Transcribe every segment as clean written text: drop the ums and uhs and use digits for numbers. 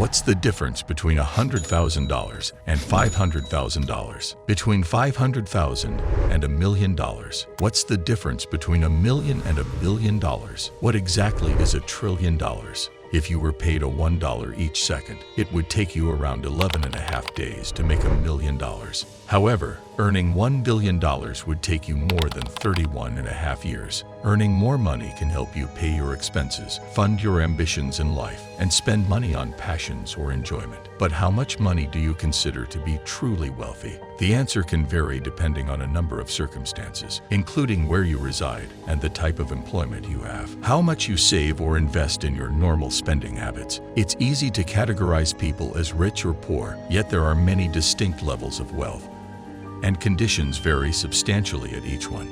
What's the difference between $100,000 and $500,000? Between $500,000 and $1 million? What's the difference between $1 million and $1 billion? What exactly is $1 trillion? If you were paid $1 each second, it would take you around 11.5 days to make $1 million. However, earning $1 billion would take you more than 31.5 years. Earning more money can help you pay your expenses, fund your ambitions in life, and spend money on passions or enjoyment. But how much money do you consider to be truly wealthy? The answer can vary depending on a number of circumstances, including where you reside and the type of employment you have, how much you save or invest in your normal spending habits. It's easy to categorize people as rich or poor, yet there are many distinct levels of wealth, and conditions vary substantially at each one.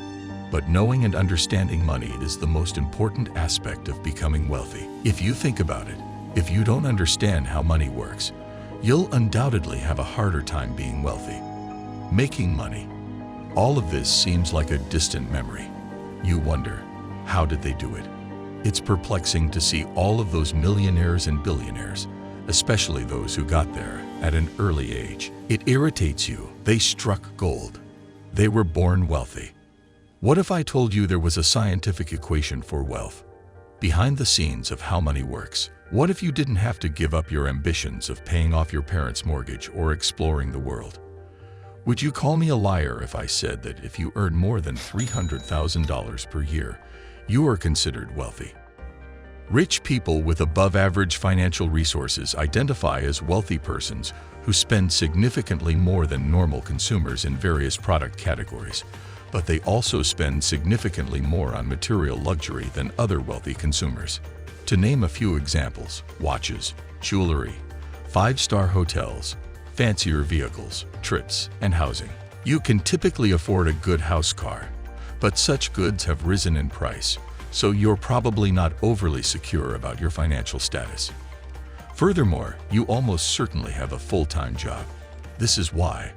But knowing and understanding money is the most important aspect of becoming wealthy. If you think about it, if you don't understand how money works, you'll undoubtedly have a harder time being wealthy. Making money. All of this seems like a distant memory. You wonder, how did they do it? It's perplexing to see all of those millionaires and billionaires, especially those who got there at an early age. It irritates you. They struck gold. They were born wealthy. What if I told you there was a scientific equation for wealth, behind the scenes of how money works? What if you didn't have to give up your ambitions of paying off your parents' mortgage or exploring the world? Would you call me a liar if I said that if you earn more than $300,000 per year, you are considered wealthy? Rich people with above-average financial resources identify as wealthy persons who spend significantly more than normal consumers in various product categories, but they also spend significantly more on material luxury than other wealthy consumers. To name a few examples: watches, jewelry, five-star hotels, fancier vehicles, trips, and housing. You can typically afford a good house car, but such goods have risen in price, so you're probably not overly secure about your financial status. Furthermore, you almost certainly have a full-time job. This is why,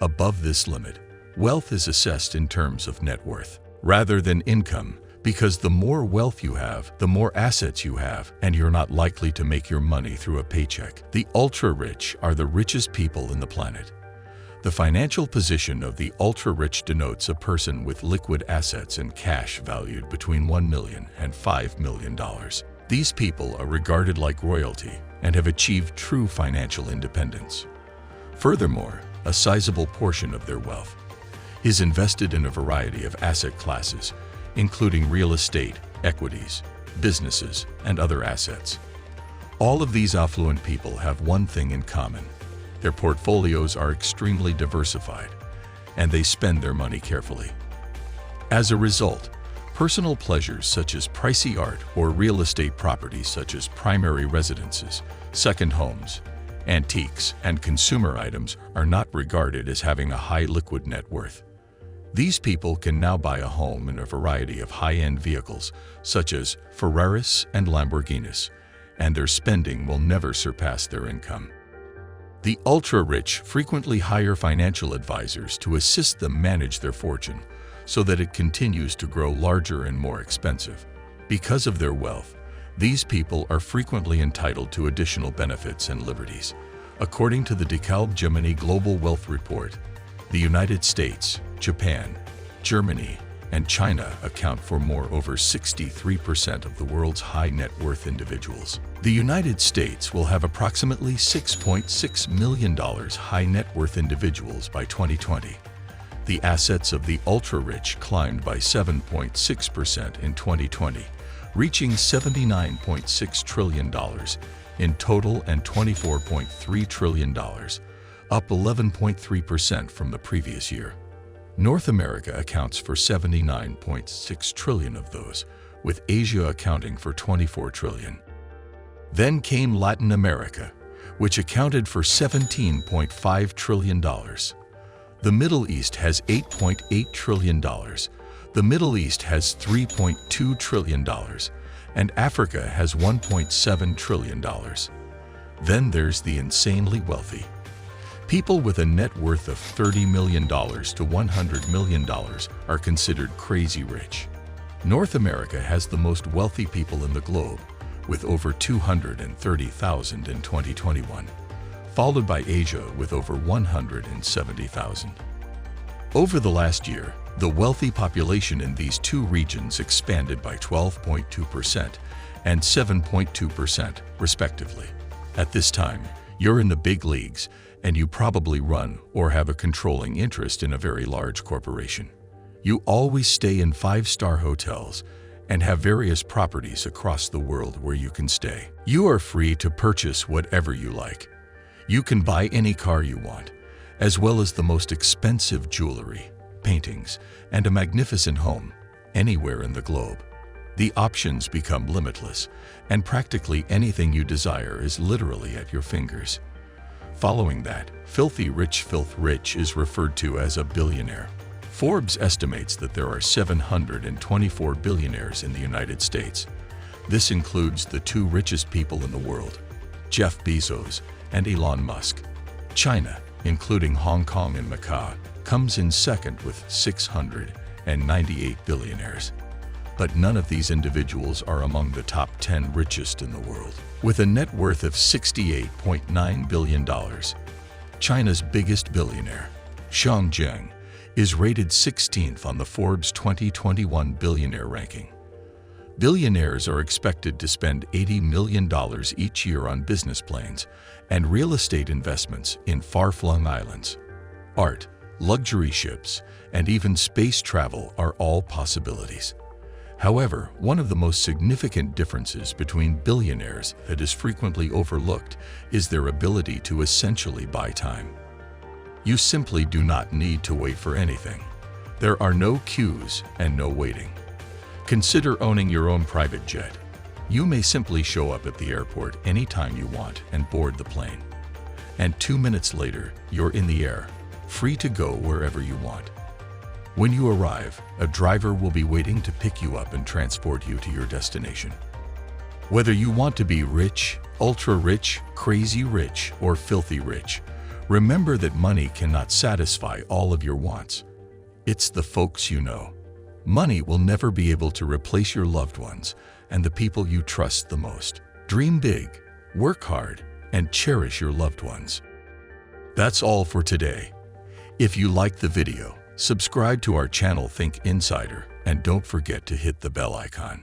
above this limit, wealth is assessed in terms of net worth rather than income, because the more wealth you have, the more assets you have, and you're not likely to make your money through a paycheck. The ultra-rich are the richest people in the planet. The financial position of the ultra-rich denotes a person with liquid assets and cash valued between $1 million and $5 million. These people are regarded like royalty and have achieved true financial independence. Furthermore, a sizable portion of their wealth is invested in a variety of asset classes, including real estate, equities, businesses, and other assets. All of these affluent people have one thing in common: their portfolios are extremely diversified, and they spend their money carefully. As a result, personal pleasures such as pricey art or real estate properties such as primary residences, second homes, antiques, and consumer items are not regarded as having a high liquid net worth. These people can now buy a home in a variety of high-end vehicles such as Ferraris and Lamborghinis, and their spending will never surpass their income. The ultra-rich frequently hire financial advisors to assist them manage their fortune so that it continues to grow larger and more expensive. Because of their wealth, these people are frequently entitled to additional benefits and liberties. According to the Gemini Global Wealth Report, the United States, Japan, Germany, and China account for over 63% of the world's high net worth individuals. The United States will have approximately 6.6 million high net worth individuals by 2020. The assets of the ultra-rich climbed by 7.6% in 2020, reaching $79.6 trillion in total and $24.3 trillion, up 11.3% from the previous year. North America accounts for 79.6 trillion of those, with Asia accounting for 24 trillion. Then came Latin America, which accounted for $17.5 trillion. The Middle East has $8.8 trillion. The Middle East has $3.2 trillion, and Africa has $1.7 trillion. Then there's the insanely wealthy. People with a net worth of $30 million to $100 million are considered crazy rich. North America has the most wealthy people in the globe, with over 230,000 in 2021, followed by Asia with over 170,000. Over the last year, the wealthy population in these two regions expanded by 12.2% and 7.2%, respectively. At this time, you're in the big leagues, and you probably run or have a controlling interest in a very large corporation. You always stay in five-star hotels and have various properties across the world where you can stay. You are free to purchase whatever you like. You can buy any car you want, as well as the most expensive jewelry, paintings, and a magnificent home anywhere in the globe. The options become limitless, and practically anything you desire is literally at your fingers. Following that, filthy rich is referred to as a billionaire. Forbes estimates that there are 724 billionaires in the United States. This includes the two richest people in the world, Jeff Bezos and Elon Musk. China, including Hong Kong and Macau, comes in second with 698 billionaires. But none of these individuals are among the top 10 richest in the world. With a net worth of $68.9 billion, China's biggest billionaire, Xiang Zheng, is rated 16th on the Forbes 2021 billionaire ranking. Billionaires are expected to spend $80 million each year on business planes and real estate investments in far-flung islands. Art, luxury ships, and even space travel are all possibilities. However, one of the most significant differences between billionaires that is frequently overlooked is their ability to essentially buy time. You simply do not need to wait for anything. There are no queues and no waiting. Consider owning your own private jet. You may simply show up at the airport anytime you want and board the plane. And 2 minutes later, you're in the air, free to go wherever you want. When you arrive, a driver will be waiting to pick you up and transport you to your destination. Whether you want to be rich, ultra-rich, crazy rich, or filthy rich, remember that money cannot satisfy all of your wants. It's the folks you know. Money will never be able to replace your loved ones and the people you trust the most. Dream big, work hard, and cherish your loved ones. That's all for today. If you liked the video, subscribe to our channel Think Insider and don't forget to hit the bell icon.